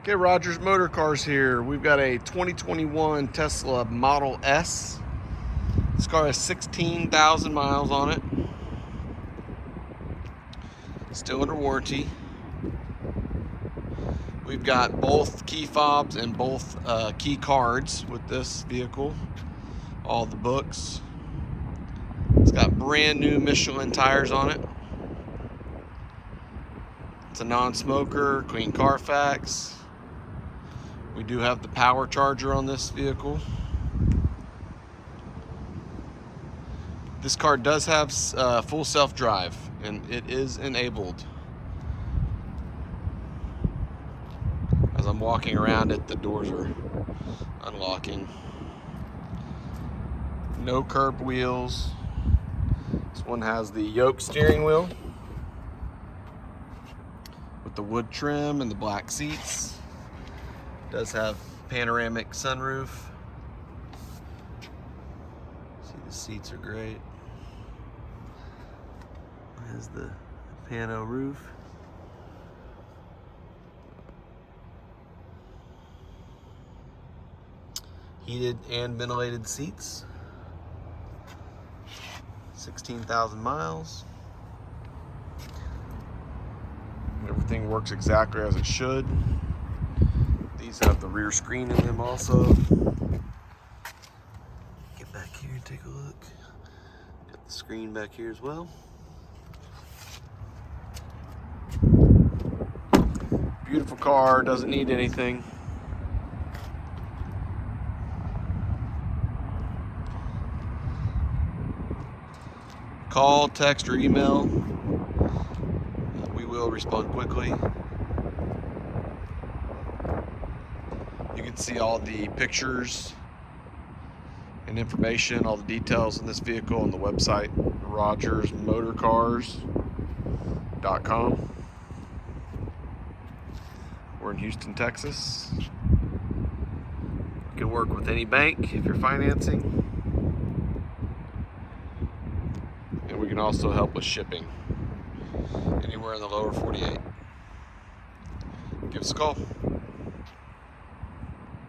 Okay, Rogers Motor Cars here. We've got a 2021 Tesla Model S. This car has 16,000 miles on it. Still under warranty. We've got both key fobs and both key cards with this vehicle. All the books. It's got brand new Michelin tires on it. It's a non-smoker, clean Carfax. We do have the power charger on this vehicle. This car does have full self-drive, and it is enabled. As I'm walking around it, the doors are unlocking. No curved wheels. This one has the yoke steering wheel with the wood trim and the black seats. Does have panoramic sunroof. See, the seats are great. There's the pano roof. Heated and ventilated seats. 16,000 miles. Everything works exactly as it should. These have the rear screen in them also. Get back here and take a look. Got the screen back here as well. Beautiful car, doesn't need anything. Call, text, or email. We will respond quickly. You can see all the pictures and information, all the details in this vehicle on the website, rogersmotorcars.com. We're in Houston, Texas. You can work with any bank if you're financing. And we can also help with shipping anywhere in the lower 48. Give us a call.